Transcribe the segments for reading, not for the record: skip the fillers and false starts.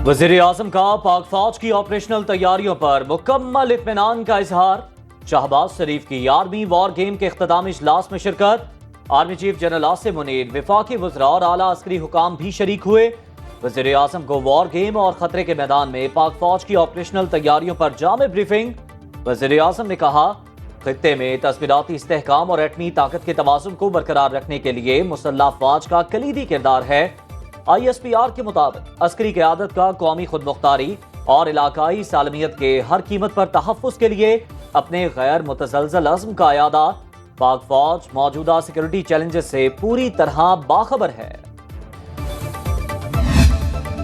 वज़ीर आज़म का पाक फौज की ऑपरेशनल तैयारियों पर मुकम्मल इत्मीनान का इजहार। शहबाज शरीफ की आर्मी वॉर गेम के इख्तितामी इजलास में शिरकत। Army chief general Asim Munir, वफाकी वज़रा और आला अस्करी हुकाम भी शरीक हुए। वज़ीर आज़म को वॉर गेम और खतरे के मैदान में पाक फौज की ऑपरेशनल तैयारियों पर जामे ब्रीफिंग। वज़ीर आज़म ने कहा, खित्ते में तस्वीराती इस्तेहकाम और एटमी ताकत के तवाज़ुन को बरकरार रखने के लिए मुसल्लह अफ़वाज का कलीदी किरदार है। ISPR के मुताबिक अस्करी क़यादत का कौमी खुदमुख्तारी और इलाकाई सालमियत के हर कीमत पर तहफ़्फ़ुज़ के लिए अपने गैर मुतज़लज़ल अज़्म का इरादा। पाक फौज मौजूदा सिक्योरिटी चैलेंजेस से पूरी तरह बाखबर है।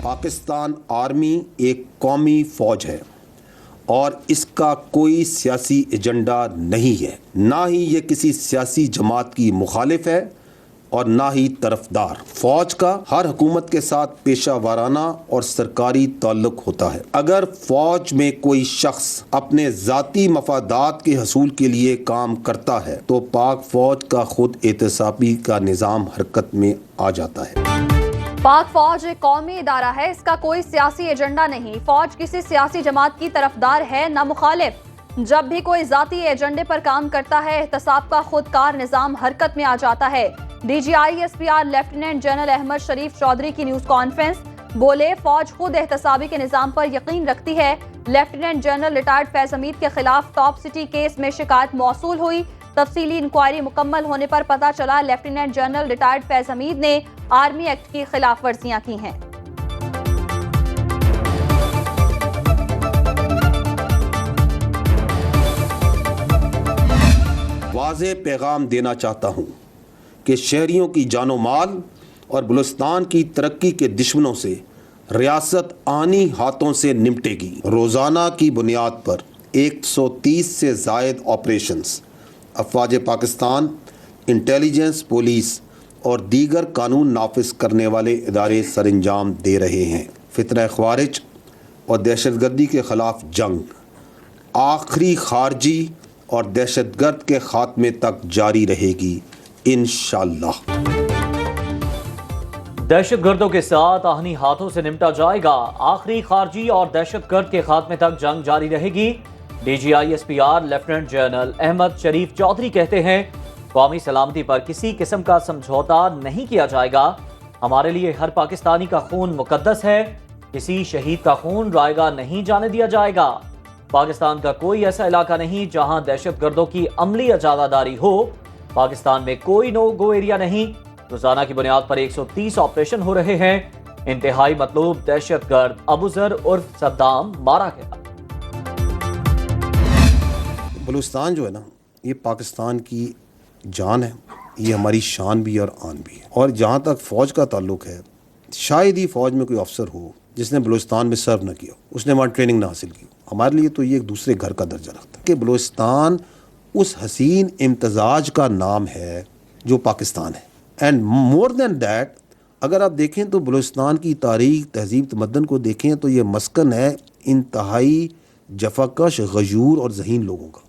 पाकिस्तान आर्मी एक कौमी फौज है और इसका कोई सियासी एजेंडा नहीं है। ना ही ये किसी सियासी जमात की मुखालिफ है और ना ही तरफदार। फौज का हर हुकूमत के साथ पेशा वाराना और सरकारी ताल्लुक होता है। अगर फौज में कोई शख्स अपने ज़ाती मफादात के हसूल के लिए काम करता है तो पाक फौज का खुद एहतसाबी का निज़ाम हरकत में आ जाता है। पाक फौज एक कौमी इदारा है, इसका कोई सियासी एजेंडा नहीं। फौज किसी सियासी जमात की तरफदार है न मुखालिफ। जब भी कोई ज़ाती एजेंडे पर काम करता है, एहतसाब का खुदकार निज़ाम हरकत में आ जाता है। DG ISPR lieutenant general Ahmad Sharif Chaudhry की न्यूज़ कॉन्फ्रेंस, बोले फौज खुद एहतसाबी के निज़ाम पर यकीन रखती है। लेफ्टिनेंट जनरल रिटायर्ड फैज़ हमीद के खिलाफ टॉप सिटी केस में शिकायत मौसूल हुई। तफसीली इंक्वायरी मुकम्मल होने पर पता चला लेफ्टिनेंट जनरल रिटायर्ड फैज़ हमीद ने आर्मी एक्ट की खिलाफ वर्जियां की हैं। वाज़े पैगाम देना चाहता हूँ कि शहरियों की जानो माल और बलूचिस्तान की तरक्की के दुश्मनों से रियासत आनी हाथों से निपटेगी। रोज़ाना की बुनियाद पर 130 से ज़ायद ऑपरेशंस अफ़वाज पाकिस्तान, इंटेलिजेंस, पुलिस और दीगर कानून नाफिज करने वाले इदारे सरंजाम दे रहे हैं। फितना ख़वारिज और दहशतगर्दी के ख़िलाफ़ जंग आखिरी खारजी और दहशतगर्द के खात्मे तक जारी रहेगी इंशाअल्लाह। दहशतगर्दों के साथ आहनी हाथों से निपटा जाएगा। आखिरी खारजी और दहशतगर्द के खात्मे तक जंग जारी रहेगी। DG ISPR lieutenant general Ahmad Sharif Chaudhry कहते हैं, कौमी सलामती पर किसी किस्म का समझौता नहीं किया जाएगा। हमारे लिए हर पाकिस्तानी का खून मुकद्दस है। किसी शहीद का खून रायगा नहीं जाने दिया जाएगा। पाकिस्तान का कोई ऐसा इलाका नहीं जहां दहशतगर्दों की अमली अजादादारी हो। पाकिस्तान में कोई नो गो एरिया नहीं। रोजाना की बुनियाद पर 130 ऑपरेशन हो रहे हैं। इंतहाई मतलूब दहशतगर्द अबूजर उर्फ सद्दाम मारा गया। बलूचिस्तान जो है ना, ये पाकिस्तान की जान है, ये हमारी शान भी और आन भी है। और जहाँ तक फ़ौज का ताल्लुक है, शायद ही फ़ौज में कोई अफसर हो जिसने बलूचिस्तान में सर्व न किया, उसने वहाँ ट्रेनिंग ना हासिल की। हमारे लिए तो ये एक दूसरे घर का दर्जा रखता है कि बलूचिस्तान उस हसीन इम्तजाज का नाम है जो पाकिस्तान है। एंड मोर देन दैट, अगर आप देखें तो बलूचिस्तान की तारीख, तहजीब, तमद्दन को देखें तो ये मस्कन है इंतहाई जफाकश, गजूर और ज़हीन लोगों का।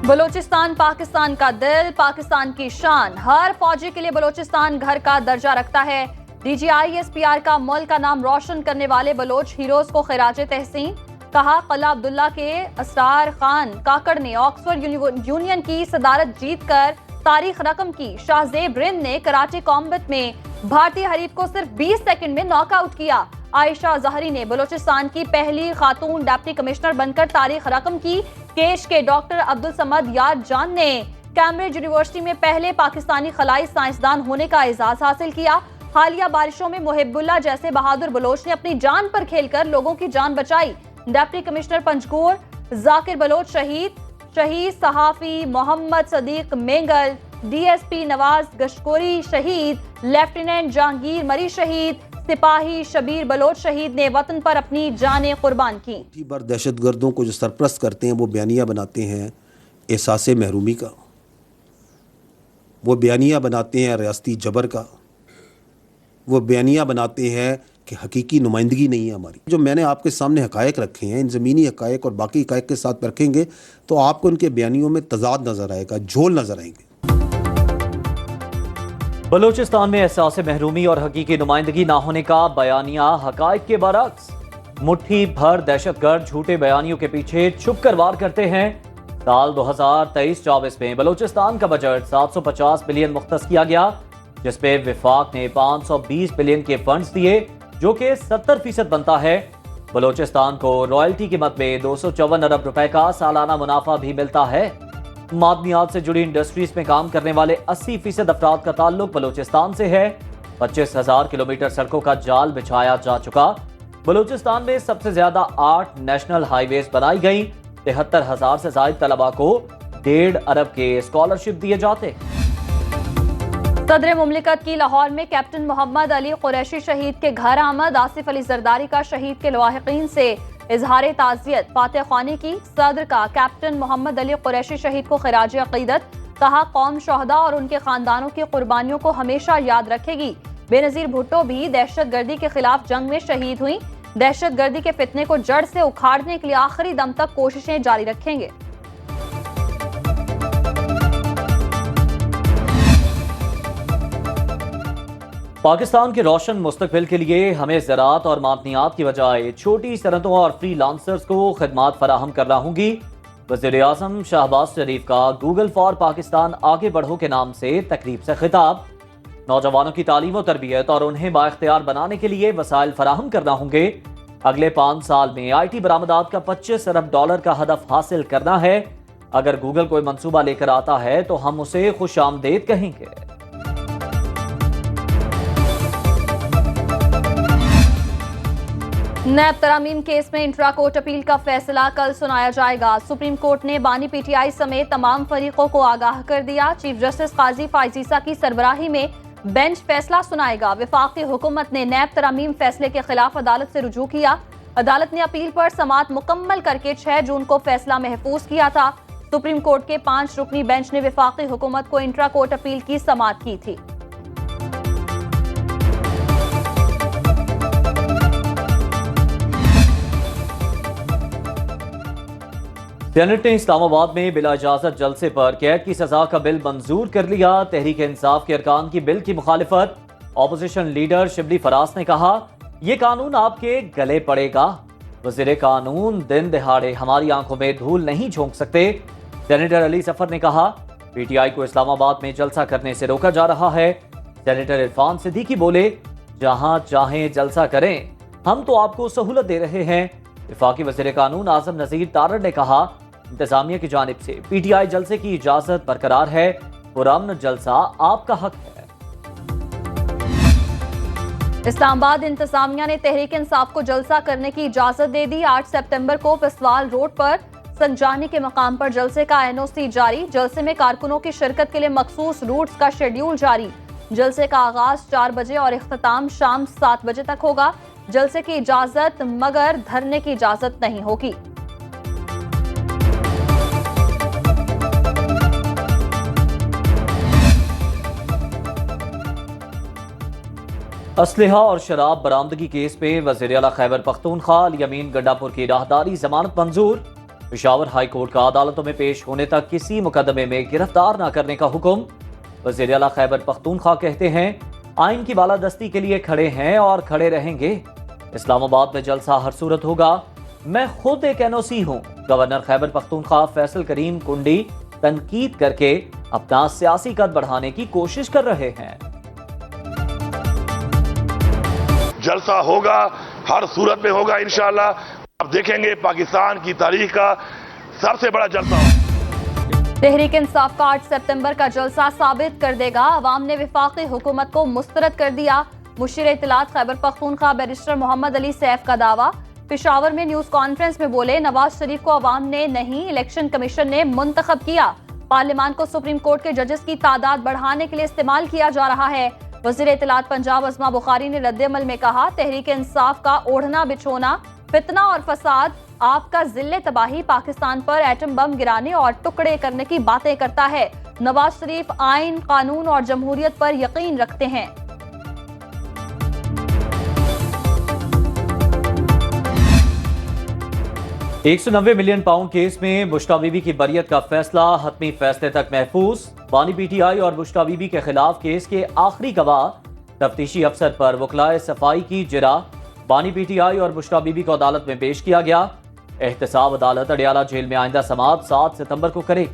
बलूचिस्तान पाकिस्तान का दिल, पाकिस्तान की शान। हर फौजी के लिए बलूचिस्तान घर का दर्जा रखता है। DG ISPR का मुल्क का नाम रोशन करने वाले बलोच हीरोज को खिराज तहसीन। कहा, कला अब्दुल्ला के असरार खान काकड़ ने ऑक्सफोर्ड यूनियन की सदारत जीतकर तारीख रकम की। शाहजेब रिंद ने कराटे कॉम्बैट में भारतीय हरीफ को सिर्फ 20 सेकंड में नॉकआउट किया। आयशा जहरी ने बलूचिस्तान की पहली खातून डिप्टी कमिश्नर बनकर तारीख रकम की। केश के डॉक्टर अब्दुल समद यार जान ने कैम्ब्रिज यूनिवर्सिटी में पहले पाकिस्तानी खलाई साइंसदान होने का एजाज हासिल किया। हालिया बारिशों में मुहिबुल्लाह जैसे बहादुर बलोच ने अपनी जान पर खेलकर लोगों की जान बचाई। डिप्टी कमिश्नर पंजगोर जाकिर बलोच शहीद सहाफी मोहम्मद सदीक मेंगल, DSP नवाज गशकोरी शहीद, लेफ्टिनेंट जहांगीर मरी शहीद, सिपाही शबीर बलोच शहीद ने वतन पर अपनी जानें कुर्बान की। बार दहशतगर्दों को जो सरप्रस्त करते हैं वो बयानिया बनाते हैं एहसासे महरूमी का, वो बयानिया बनाते हैं रियासती जबर का, वो बयानिया बनाते हैं कि हकीकी नुमाइंदगी नहीं है हमारी। जो मैंने आपके सामने हकायक रखे हैं, इन ज़मीनी हकायक और बाकी हकायक के साथ रखेंगे तो आपको उनके बयानियों में तजाद नज़र आएगा, झोल नज़र आएंगे। बलूचिस्तान में एहसास महरूमी और हकीकी नुमाइंदगी ना होने का बयानिया हकायक के बरक्स। मुट्ठी भर दहशतगर्द झूठे बयानियों के पीछे छुप कर वार करते हैं। साल 2023-24 में बलूचिस्तान का बजट 750 बिलियन मुख्तस किया गया, जिसमें विफाक ने 520 बिलियन के फंड्स दिए, जो कि 70% बनता है। बलूचिस्तान को रॉयल्टी की मद में 254 अरब रुपए का सालाना मुनाफा भी मिलता है। मादनियात से जुड़ी इंडस्ट्रीज में काम करने वाले 80% अफराद का ताल्लुक बलूचिस्तान से है। 25,000 किलोमीटर सड़कों का जाल बिछाया जा चुका। बलूचिस्तान में सबसे ज्यादा 8 नेशनल हाईवेज बनाई गई। 73,000 से ज्यादा तलबा को 1.5 अरब के स्कॉलरशिप दिए जाते। सदर मुमलिकत की लाहौर में कैप्टन मोहम्मद अली कुरैशी शहीद के घर आमद। आसिफ अली जरदारी का शहीद के लवाहिकीन से इजहार ताज़ियत। फातह ख्वानी की सदर का कैप्टन मोहम्मद अली कुरैशी शहीद को खिराज अकीदत। कहा, कौम शहदा और उनके खानदानों की कुर्बानियों को हमेशा याद रखेगी। बेनज़ीर भुट्टो भी दहशत गर्दी के खिलाफ जंग में शहीद हुई। दहशत गर्दी के फितने को जड़ से उखाड़ने के लिए आखिरी दम तक कोशिशें जारी रखेंगे। पाकिस्तान के रोशन मुस्तकबिल के लिए हमें ज़राअत और मादनियात की बजाय छोटी सनतों और फ्री लांसर्स को खिदमात फराहम करना होंगी। वज़ीर आज़म शहबाज शरीफ का गूगल फॉर पाकिस्तान आगे बढ़ो के नाम से तकरीब से खिताब। नौजवानों की तालीम और तरबियत और उन्हें बाइख्तियार बनाने के लिए वसाइल फराहम करना होंगे। अगले 5 साल में IT बरामदात का 25 अरब डॉलर का हदफ हासिल करना है। अगर गूगल कोई मंसूबा लेकर आता है तो हम उसे खुश आमदेद कहेंगे। नैब तरामीम केस में इंट्रा कोर्ट अपील का फैसला कल सुनाया जाएगा। सुप्रीम कोर्ट ने बानी PTI समेत तमाम फरीकों को आगाह कर दिया। चीफ जस्टिस काजी फायजीसा की सरबराही में बेंच फैसला सुनाएगा। वफाकी हुकूमत ने नैब तरामीम फैसले के खिलाफ अदालत से रुजू किया। अदालत ने अपील पर समाअत मुकम्मल करके 6 जून को फैसला महफूज किया था। सुप्रीम कोर्ट के 5 रुकनी बेंच ने वफाकी हुकूमत को इंट्रा कोर्ट अपील की समाअत की थी। सेनेट ने इस्लामाबाद में बिला इजाजत जलसे पर कैद की सजा का बिल मंजूर कर लिया। तहरीक इंसाफ के अरकान की बिल की मुखालिफत। ऑपोजिशन लीडर शिबली फराज ने कहा, यह कानून आपके गले पड़ेगा। वजीर कानून दिन दिहाड़े हमारी आंखों में धूल नहीं झोंक सकते। सेनेटर अली सफर ने कहा, PTI को इस्लामाबाद में जलसा करने से रोका जा रहा है। सेनेटर इरफान सिद्दीकी बोले, जहां चाहें जलसा करें, हम तो आपको सहूलत दे रहे हैं। वफाकी वज़ीर कानून आज़म नज़ीर तारड़ ने कहा, इंतजामिया की जानिब से PTI जलसे की इजाजत बरकरार है। पुरअमन जलसा आपका हक है। इस्लामाबाद इंतजामिया ने तहरीक इंसाफ को जलसा करने की इजाजत दे दी। 8 सितंबर को पिसवाल रोड पर संजानी के मकाम पर जलसे का NOC जारी। जलसे में कारकुनों की शिरकत के लिए मखसूस रूट्स का शेड्यूल जारी। जलसे का आगाज 4 बजे और इख्तिताम शाम 7 बजे तक होगा। जलसे की इजाजत मगर धरने की इजाजत नहीं होगी। असलहा और शराब बरामदगी केस में वज़ीर आला खैबर पख्तूनख्वा यमीन गंडापुर की राहदारी जमानत मंजूर। पेशावर हाई कोर्ट का अदालतों में पेश होने तक किसी मुकदमे में गिरफ्तार न करने का हुक्म। वज़ीर आला खैबर पख्तूनख्वा कहते हैं, आइन की बालादस्ती के लिए खड़े हैं और खड़े रहेंगे। इस्लामाबाद में जलसा हर सूरत होगा। मैं खुद एक NOC हूँ। गवर्नर खैबर पख्तूनख्वा फैसल करीम कुंडी तनकीद करके अपना सियासी कद बढ़ाने की कोशिश कर रहे हैं। जलसा होगा, हर सूरत में होगा इंशाअल्लाह। अब देखेंगे पाकिस्तान की तारीख का सबसे बड़ा जलसा। तहरीक इंसाफ का 8 सितंबर का जलसा साबित कर देगा। अवाम ने वफाकी हुकूमत को मुस्तरद कर दिया। मुशीर इत्तलात खैबर पख्तूनख्वा बैरिस्टर मोहम्मद अली सैफ का दावा। पेशावर में न्यूज कॉन्फ्रेंस में बोले, नवाज शरीफ को अवाम ने नहीं, इलेक्शन कमीशन ने मुंतखब किया। पार्लियामान को सुप्रीम कोर्ट के जजेस की तादाद बढ़ाने के लिए इस्तेमाल किया जा रहा है। वज़ीर इत्तलात पंजाब अज़मा बुखारी ने रद्द-ए-अमल में कहा, तहरीक इंसाफ का ओढ़ना बिछोना, फितना और फसाद आपका जिल्ले तबाही पाकिस्तान पर एटम बम गिराने और टुकड़े करने की बातें करता है। नवाज शरीफ आइन, कानून और जमहूरियत पर यकीन रखते हैं। £190 मिलियन केस में बुश्रा बीबी की बरियत का फैसला हतमी फैसले तक महफूज। بانی پی ٹی آئی اور بشرا بی بی کے خلاف کیس کے آخری گواہ تفتیشی افسر پر وکلائے صفائی کی جرح بانی پی ٹی آئی اور بشرا بی بی کو عدالت میں پیش کیا گیا۔ احتساب عدالت اڈیالہ جیل میں آئندہ سماعت 7 ستمبر کو کرے۔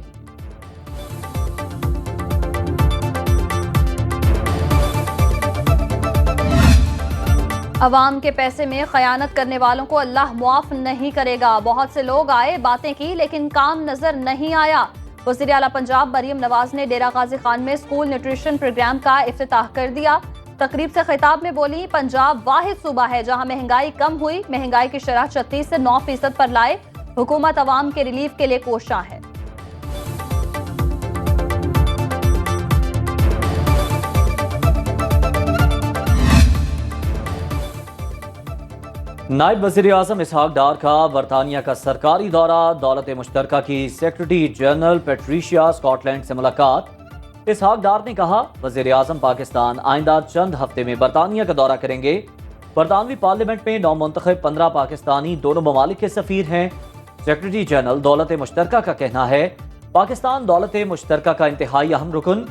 عوام کے پیسے میں خیانت کرنے والوں کو اللہ معاف نہیں کرے گا۔ بہت سے لوگ آئے، باتیں کی، لیکن کام نظر نہیں آیا۔ وزیر اعلیٰ پنجاب مریم نواز نے ڈیرہ غازی خان میں اسکول نیوٹریشن پروگرام کا افتتاح کر دیا۔ تقریب سے خطاب میں بولی، پنجاب واحد صوبہ ہے جہاں مہنگائی کم ہوئی، مہنگائی کی شرح 36 سے 9% پر لائے۔ حکومت عوام کے ریلیف کے لیے کوشاں ہے۔ نائب وزیر اعظم اسحاق ڈار کا برطانیہ کا سرکاری دورہ، دولت مشترکہ کی secretary general Patricia Scotland سے ملاقات۔ اسحاق ڈار نے کہا، وزیر اعظم پاکستان آئندہ چند ہفتے میں برطانیہ کا دورہ کریں گے۔ برطانوی پارلیمنٹ میں نو منتخب 15 پاکستانی دونوں ممالک کے سفیر ہیں۔ سیکرٹری جنرل دولت مشترکہ کا کہنا ہے، پاکستان دولت مشترکہ کا انتہائی اہم رکن۔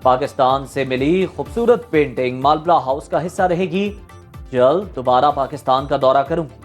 پاکستان سے ملی خوبصورت پینٹنگ مالبرا ہاؤس کا حصہ رہے گی۔ جلد دوبارہ پاکستان کا دورہ کروں گی۔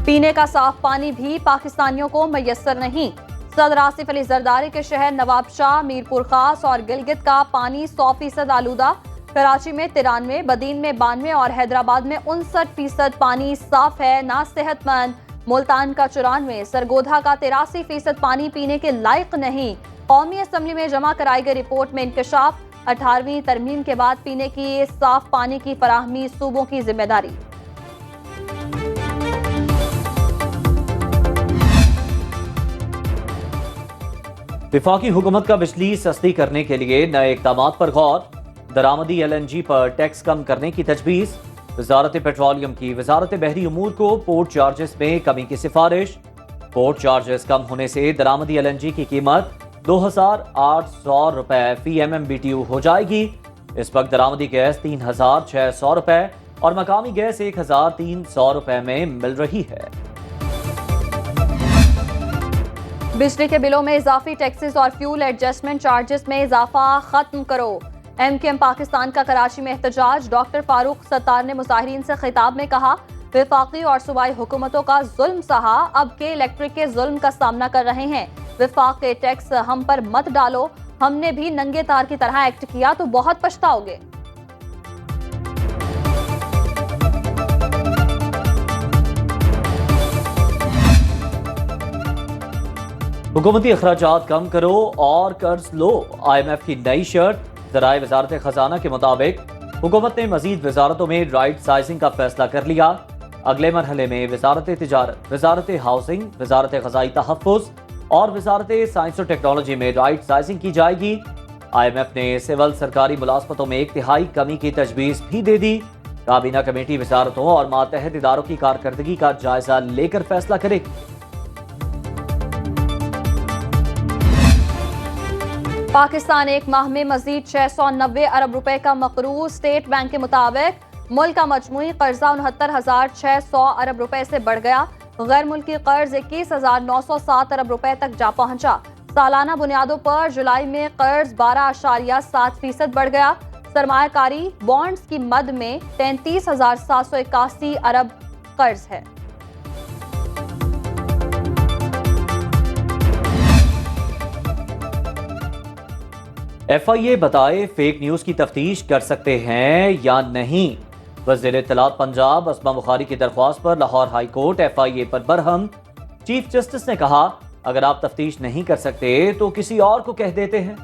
پینے کا صاف پانی بھی پاکستانیوں کو میسر نہیں۔ صدر آصف علی زرداری کے شہر نواب شاہ، میرپور خاص اور گلگت کا پانی 100% آلودہ۔ کراچی میں 93، بدین میں 92 اور حیدرآباد میں 59% پانی صاف ہے نہ صحت مند۔ ملتان کا 94، سرگودھا کا 83% پانی پینے کے لائق نہیں۔ قومی اسمبلی میں جمع کرائی گئی رپورٹ میں انکشاف، 18ویں ترمیم کے بعد پینے کی صاف پانی کی فراہمی صوبوں کی ذمہ داری۔ وفاقی حکومت کا بجلی سستی کرنے کے لیے نئے اقدامات پر غور، درآمدی LNG پر ٹیکس کم کرنے کی تجویز۔ وزارت پیٹرولیم کی وزارت بحری امور کو پورٹ چارجز میں کمی کی سفارش۔ پورٹ چارجز کم ہونے سے درآمدی LNG کی قیمت 2800 روپے فی MMBTU ہو جائے گی۔ اس وقت درآمدی گیس 3600 روپے اور مقامی گیس 1300 روپے میں مل رہی ہے۔ بجلی کے بلوں میں اضافی ٹیکسز اور فیول ایڈجسٹمنٹ چارجز میں اضافہ ختم کرو۔ MKM پاکستان کا کراچی میں احتجاج، ڈاکٹر فاروق ستار نے مظاہرین سے خطاب میں کہا، وفاقی اور صوبائی حکومتوں کا ظلم سہا، اب کے الیکٹرک کے ظلم کا سامنا کر رہے ہیں۔ وفاق کے ٹیکس ہم پر مت ڈالو، ہم نے بھی ننگے تار کی طرح ایکٹ کیا تو بہت پچھتاؤ گے۔ حکومتی اخراجات کم کرو اور قرض لو، IMF کی نئی شرط۔ ذرائع وزارت خزانہ کے مطابق حکومت نے مزید وزارتوں میں رائٹ سائزنگ کا فیصلہ کر لیا۔ اگلے مرحلے میں وزارت تجارت، وزارت ہاؤسنگ، وزارت غذائی تحفظ اور وزارت سائنس و ٹیکنالوجی میں رائٹ سائزنگ کی جائے گی۔ IMF نے سول سرکاری ملازمتوں میں 1/3 کمی کی تجویز بھی دے دی۔ کابینہ کمیٹی وزارتوں اور ماتحت اداروں کی کارکردگی کا جائزہ لے کر فیصلہ کرے گی۔ پاکستان ایک ماہ میں مزید 690 ارب روپے کا مقروض۔ اسٹیٹ بینک کے مطابق ملک کا مجموعی قرضہ 69,600 ارب روپے سے بڑھ گیا۔ غیر ملکی قرض 21,907 ارب روپے تک جا پہنچا۔ سالانہ بنیادوں پر جولائی میں قرض 12.7% بڑھ گیا۔ سرمایہ کاری بانڈز کی مد میں 33,781 ارب قرض ہے۔ FIA بتائے فیک نیوز کی تفتیش کر سکتے ہیں یا نہیں۔ وزیر اطلاعات پنجاب اسما بخاری کی درخواست پر لاہور ہائی کورٹ FIA پر برہم۔ چیف جسٹس نے کہا، اگر آپ تفتیش نہیں کر سکتے تو کسی اور کو کہہ دیتے ہیں۔